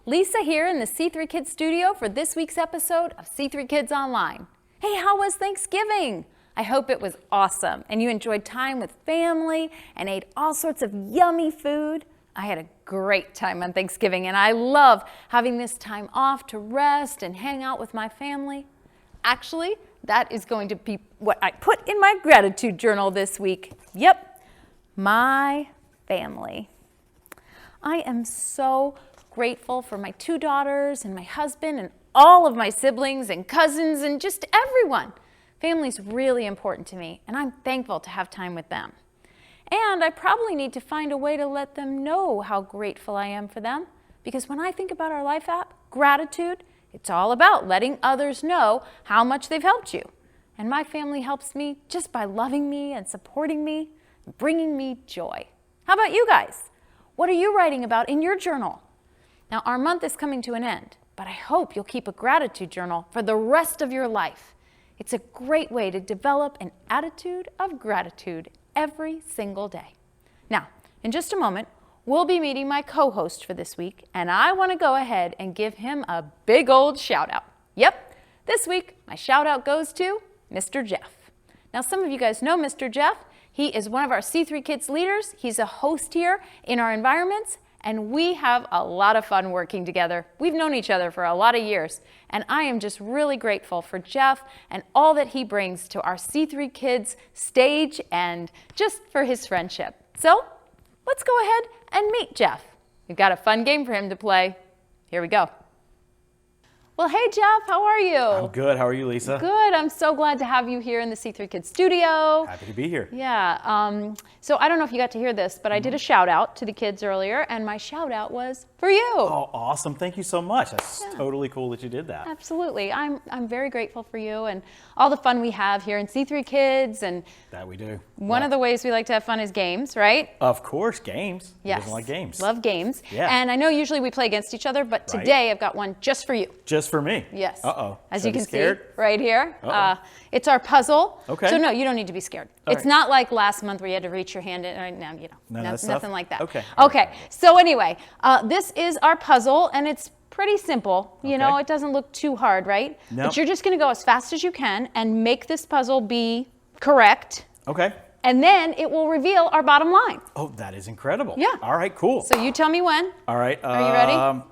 Lisa here in the C3 Kids studio for this week's episode of C3 Kids Online. Hey, how was Thanksgiving? I hope it was awesome and you enjoyed time with family and ate all sorts of yummy food. I had a great time on Thanksgiving and I love having this time off to rest and hang out with my family. Actually, that is going to be what I put in my gratitude journal this week. Yep, my family. I am so grateful for my 2 daughters and my husband and all of my siblings and cousins and just everyone. Family's really important to me and I'm thankful to have time with them. And I probably need to find a way to let them know how grateful I am for them, because when I think about our life app, gratitude, it's all about letting others know how much they've helped you. And my family helps me just by loving me and supporting me, and bringing me joy. How about you guys? What are you writing about in your journal? Now, our month is coming to an end, but I hope you'll keep a gratitude journal for the rest of your life. It's a great way to develop an attitude of gratitude every single day. Now, in just a moment, we'll be meeting my co-host for this week, and I want to go ahead and give him a big old shout out. Yep, this week, my shout out goes to Mr. Jeff. Now, some of you guys know Mr. Jeff. He is one of our C3 Kids leaders. He's a host here in our environments, and we have a lot of fun working together. We've known each other for a lot of years, and I am just really grateful for Jeff and all that he brings to our C3 Kids stage and just for his friendship. So let's go ahead and meet Jeff. We've got a fun game for him to play. Here we go. Well, hey, Jeff, how are you? I'm good. How are you, Lisa? Good. I'm so glad to have you here in the C3 Kids studio. Happy to be here. Yeah. So I don't know if you got to hear this, but I did a shout out to the kids earlier, and my shout out was for you. Oh, awesome. Thank you so much. That's totally cool that you did that. Absolutely. I'm very grateful for you and all the fun we have here in C3 Kids. And that we do. One of the ways we like to have fun is games, right? Of course, games. Yes. Who doesn't like games? Love games. Yeah. And I know usually we play against each other, but today I've got one just for you. Just for me? Yes. Uh-oh. As Should you I be can scared? see right here, it's our puzzle. Okay. So no, you don't need to be scared. It's not like last month where you had to reach your hand in, nothing like that. Okay. Okay. So anyway, this is our puzzle and it's pretty simple. You know, it doesn't look too hard, right? No. But you're just going to go as fast as you can and make this puzzle be correct. Okay. And then it will reveal our bottom line. Oh, that is incredible. Yeah. All right, cool. So you tell me when. All right. Are you ready?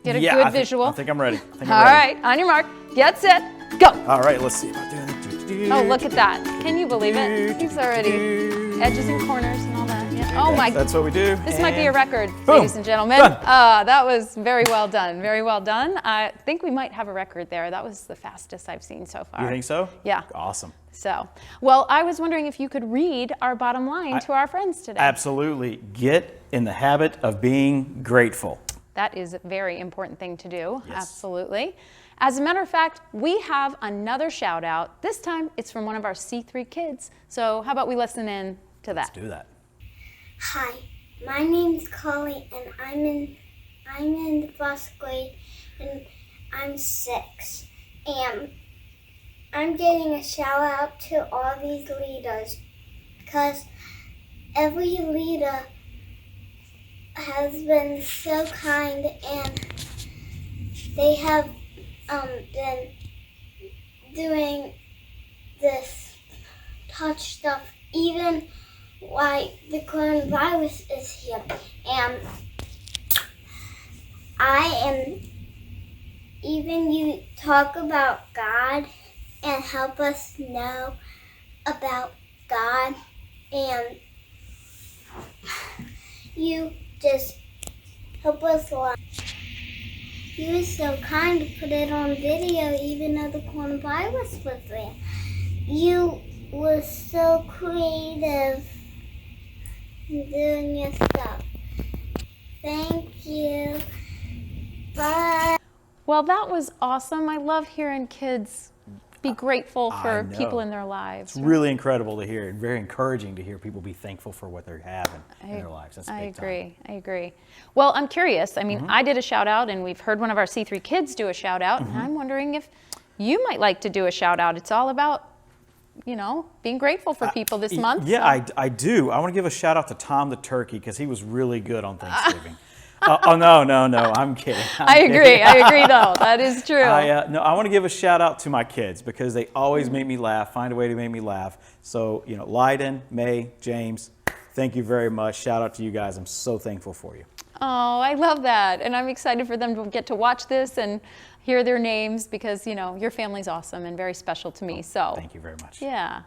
Get a good visual. I think I'm ready. All right, on your mark, get set, go. All right, let's see about doing it. Oh, look at that. Can you believe it? He's already edges and corners and all that. Yeah. Oh my. That's what we do. This might be a record, boom. ladies and gentlemen. That was very well done. Very well done. I think we might have a record there. That was the fastest I've seen so far. You think so? Yeah. Awesome. So, well, I was wondering if you could read our bottom line to our friends today. Absolutely. Get in the habit of being grateful. That is a very important thing to do. Yes. Absolutely. As a matter of fact, we have another shout out. This time it's from one of our C3 kids. So how about we listen in to that? Let's do that. Hi, my name's Collie and I'm in the first grade and I'm 6. And I'm getting a shout out to all these leaders because every leader has been so kind and they have been doing this touch stuff even while the coronavirus is here. And even you talk about God and help us know about God, and you just help us learn. You were so kind to put it on video even though the coronavirus was there. You were so creative in doing your stuff. Thank you. Bye. Well, that was awesome. I love hearing kids be grateful for know. people in their lives. It's really incredible to hear and very encouraging to hear people be thankful for what they have in their lives. That's big time. I agree. Well, I'm curious. I mean, I did a shout out and we've heard one of our C3 kids do a shout out. And I'm wondering if you might like to do a shout out. It's all about, you know, being grateful for people this month. Yeah, so. I do. I want to give a shout out to Tom the turkey because he was really good on Thanksgiving. Oh, no, I'm kidding. I agree though. That is true. I want to give a shout out to my kids because they always make me laugh, find a way to make me laugh. So, Lyden, May, James, thank you very much. Shout out to you guys. I'm so thankful for you. Oh, I love that. And I'm excited for them to get to watch this and hear their names because, your family's awesome and very special to me. So thank you very much. Yeah.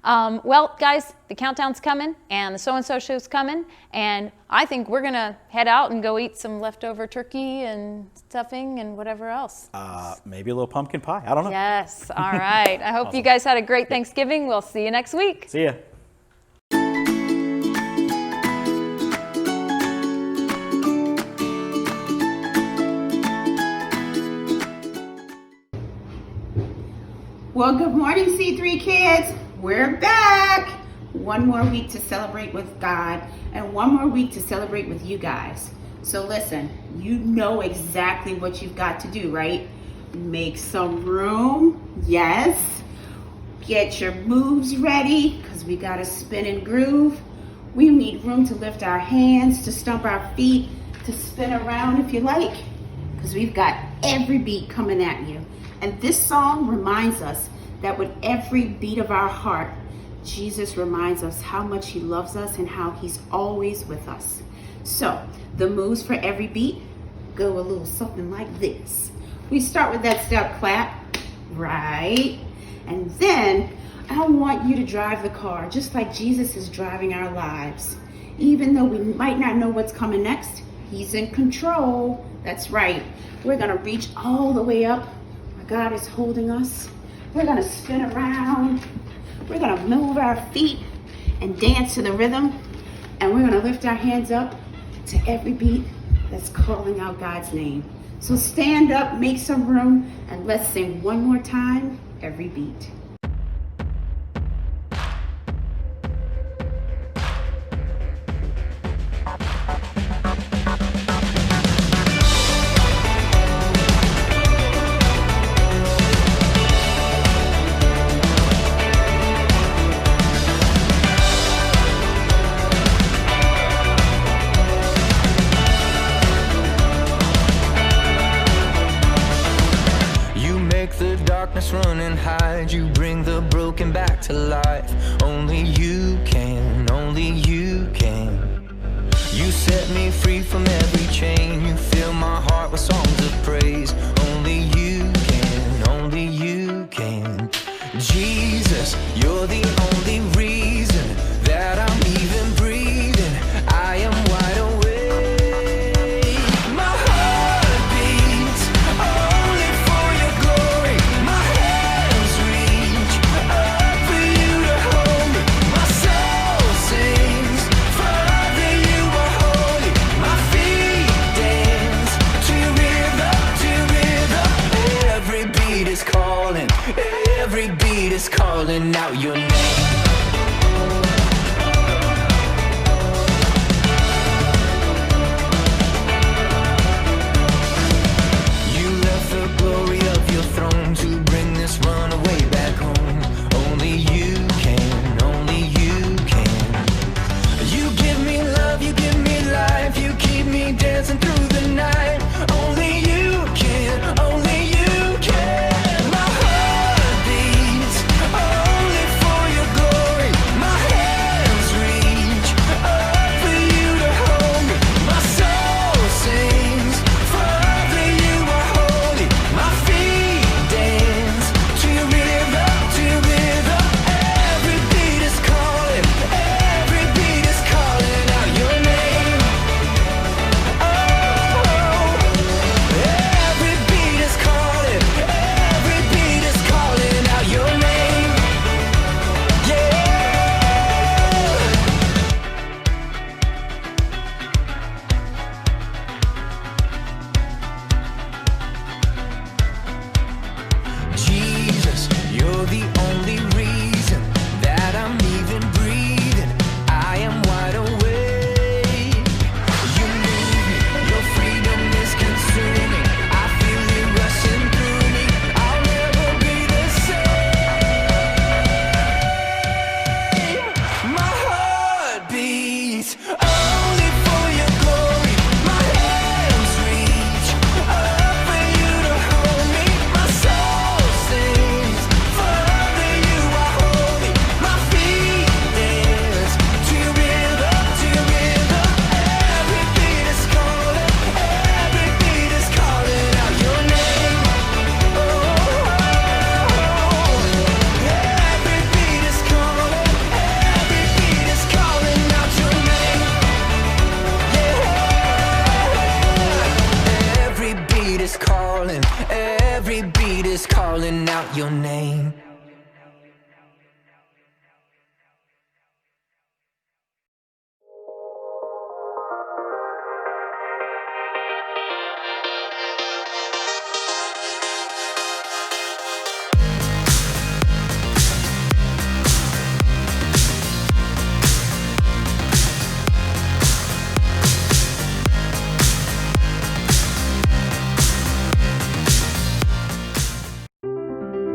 Well, guys, the countdown's coming and the so-and-so show's coming. And I think we're going to head out and go eat some leftover turkey and stuffing and whatever else. Maybe a little pumpkin pie. I don't know. Yes. All right. I hope Awesome. you guys had a great Thanksgiving. We'll see you next week. See ya. Well, good morning, C3 kids. We're back. One more week to celebrate with God and one more week to celebrate with you guys. So listen, you know exactly what you've got to do, right? Make some room. Yes. Get your moves ready because we got to spin and groove. We need room to lift our hands, to stomp our feet, to spin around if you like, because we've got every beat coming at you. And this song reminds us that with every beat of our heart, Jesus reminds us how much he loves us and how he's always with us. So the moves for every beat go a little something like this. We start with that step clap, right? And then I want you to drive the car just like Jesus is driving our lives. Even though we might not know what's coming next, he's in control. That's right. We're gonna reach all the way up. God is holding us. We're gonna spin around. We're gonna move our feet and dance to the rhythm. And we're gonna lift our hands up to every beat that's calling out God's name. So stand up, make some room, and let's sing one more time, every beat. Run and hide, you bring the broken back to life. Only you can, only you can. You set me free from every chain. You fill my heart with songs of praise. Only you can, only you can. Jesus, you're the only reason that I'm even breathing. I am wide awake. My heart beats only for your glory. My hands reach up for you to hold me. My soul sings, Father, you are holy. My feet dance to rhythm. Every beat is calling. Every beat is calling out your name. You left the glory of your throne to bring this runaway back home. Only you can, only you can. You give me love, you give me life. You keep me dancing through the night. Only you can, only you can. My heart beats only for your glory. calling out your name.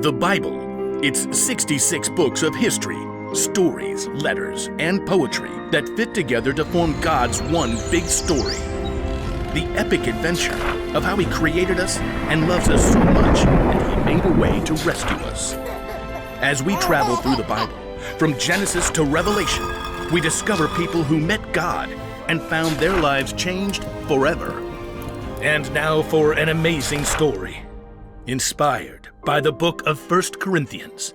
The Bible. It's 66 books of history, stories, letters, and poetry that fit together to form God's one big story. The epic adventure of how He created us and loves us so much that He made a way to rescue us. As we travel through the Bible, from Genesis to Revelation, we discover people who met God and found their lives changed forever. And now for an amazing story, inspired by the book of 1 Corinthians,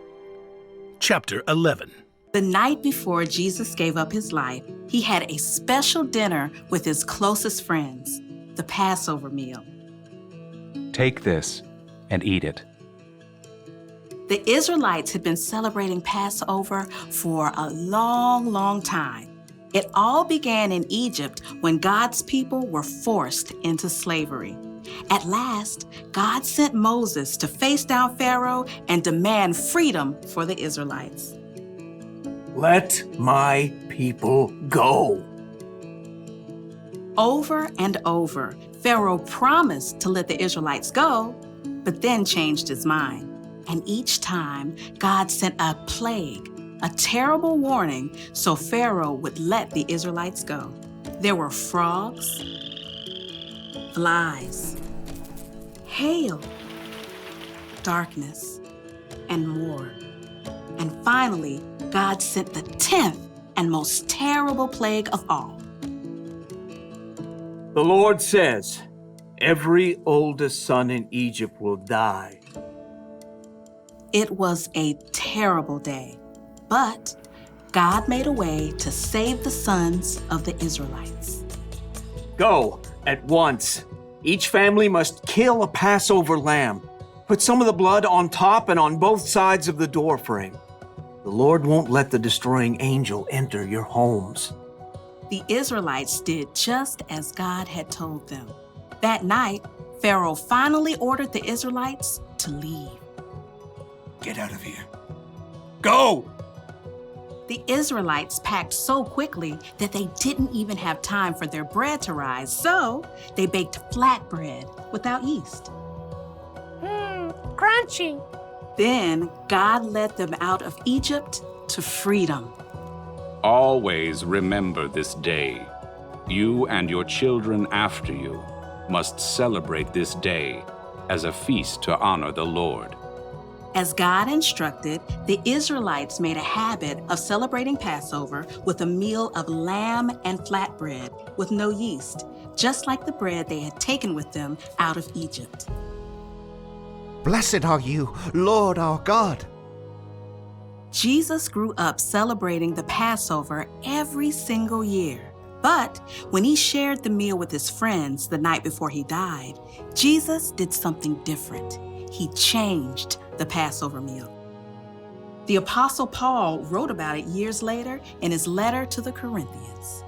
chapter 11. The night before Jesus gave up his life, he had a special dinner with his closest friends, the Passover meal. Take this and eat it. The Israelites had been celebrating Passover for a long, long time. It all began in Egypt when God's people were forced into slavery. At last, God sent Moses to face down Pharaoh and demand freedom for the Israelites. Let my people go. Over and over, Pharaoh promised to let the Israelites go, but then changed his mind. And each time, God sent a plague, a terrible warning, so Pharaoh would let the Israelites go. There were frogs, flies, hail, darkness, and more. And finally, God sent the 10th and most terrible plague of all. The Lord says, every oldest son in Egypt will die. It was a terrible day, but God made a way to save the sons of the Israelites. Go at once. Each family must kill a Passover lamb. Put some of the blood on top and on both sides of the doorframe. The Lord won't let the destroying angel enter your homes. The Israelites did just as God had told them. That night, Pharaoh finally ordered the Israelites to leave. Get out of here. Go! The Israelites packed so quickly that they didn't even have time for their bread to rise, so they baked flatbread without yeast. Crunchy. Then God led them out of Egypt to freedom. Always remember this day. You and your children after you must celebrate this day as a feast to honor the Lord. As God instructed, the Israelites made a habit of celebrating Passover with a meal of lamb and flatbread with no yeast, just like the bread they had taken with them out of Egypt. Blessed are you, Lord our God. Jesus grew up celebrating the Passover every single year. But when he shared the meal with his friends the night before he died, Jesus did something different. He changed the Passover meal. The Apostle Paul wrote about it years later in his letter to the Corinthians.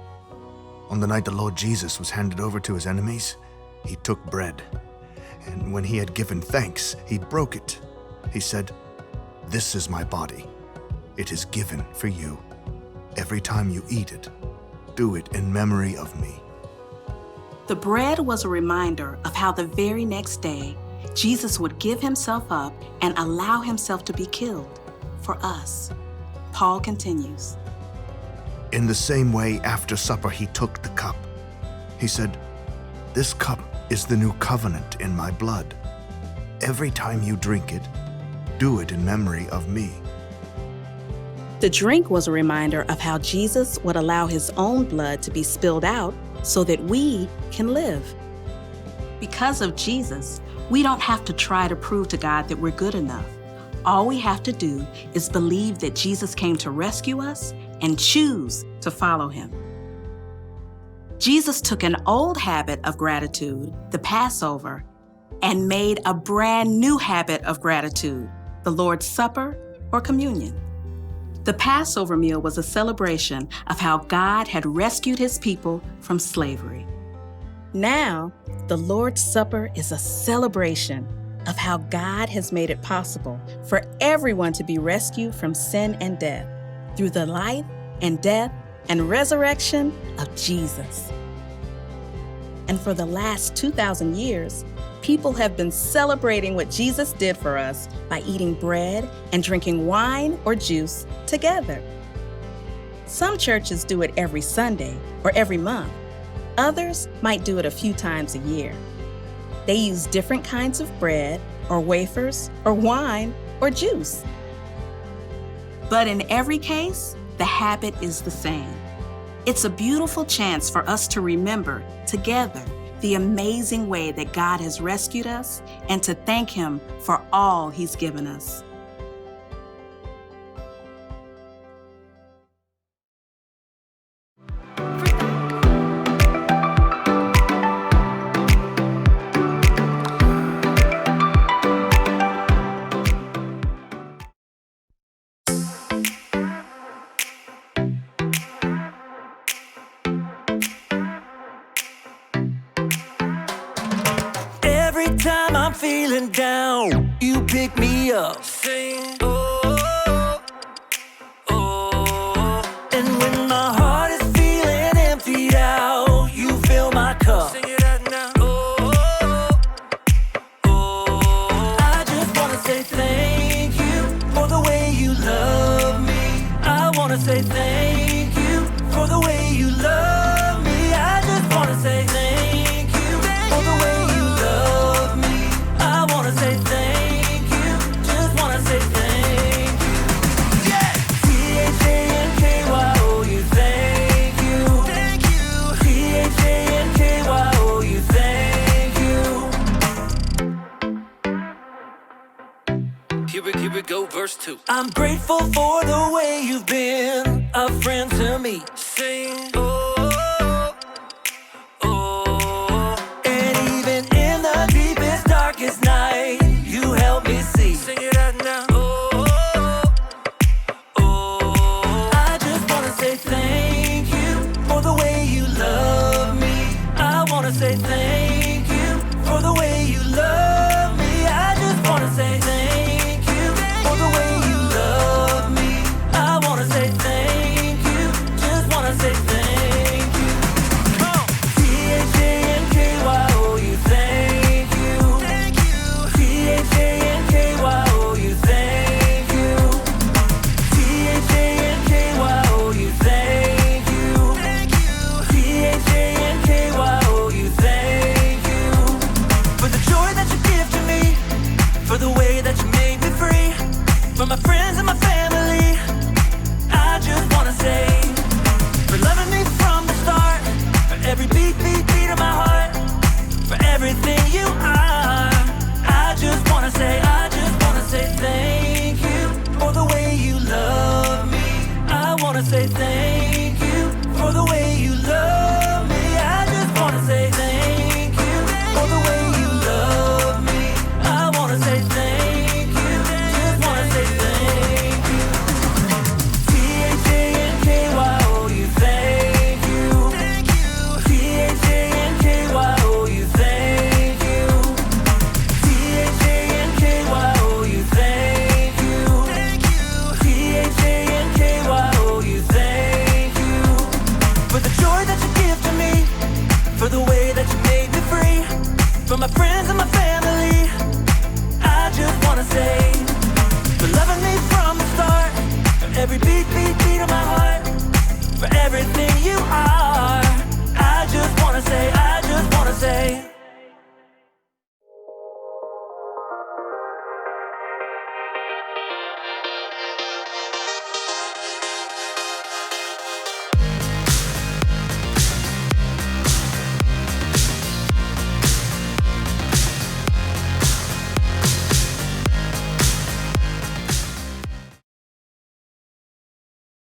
On the night the Lord Jesus was handed over to his enemies, he took bread, and when he had given thanks, he broke it. He said, "This is my body. It is given for you. Every time you eat it, do it in memory of me." The bread was a reminder of how the very next day, Jesus would give himself up and allow himself to be killed for us. Paul continues. In the same way, after supper, he took the cup. He said, "This cup is the new covenant in my blood. Every time you drink it, do it in memory of me." The drink was a reminder of how Jesus would allow his own blood to be spilled out so that we can live. Because of Jesus, we don't have to try to prove to God that we're good enough. All we have to do is believe that Jesus came to rescue us and choose to follow him. Jesus took an old habit of gratitude, the Passover, and made a brand new habit of gratitude, the Lord's Supper or communion. The Passover meal was a celebration of how God had rescued his people from slavery. Now, the Lord's Supper is a celebration of how God has made it possible for everyone to be rescued from sin and death through the life and death and resurrection of Jesus. And for the last 2,000 years, people have been celebrating what Jesus did for us by eating bread and drinking wine or juice together. Some churches do it every Sunday or every month. Others might do it a few times a year. They use different kinds of bread or wafers or wine or juice. But in every case, the habit is the same. It's a beautiful chance for us to remember together the amazing way that God has rescued us and to thank him for all he's given us. Every time I'm feeling down, you pick me up. Sing, oh, oh. And when my heart is feeling emptied out, you fill my cup. Sing it out now. Oh, oh. I just wanna say thank you for the way you love me. I wanna say thank you for the way you love me. I just wanna say thank you for the way you love me. I wanna say thank you, just wanna say thank you. Yeah! T-H-A-N-K-Y-O-U, thank you. Thank you. T-H-A-N-K-Y-O-U, thank you. Here we go, verse 2. I'm grateful for the way you've been a friend to me. Sing, oh, oh. And even in the deepest, darkest night, you help me see. Sing it out now. Oh, oh. I just wanna say thank you for the way you love me. I wanna say thank you for the way you love me. I just wanna say thank you for the way you love me. I wanna say thank you, just wanna say thank you. T-H-A-N-K-Y-O-U, thank you. Thank you. T-H-A-N-K-Y-O-U, thank you. T-H-A-N-K-Y-O-U, thank you. Thank you. T-H-A-N-K-Y-O-U, thank you. For the joy that you give to me, for the way that you made me free, for my friends and my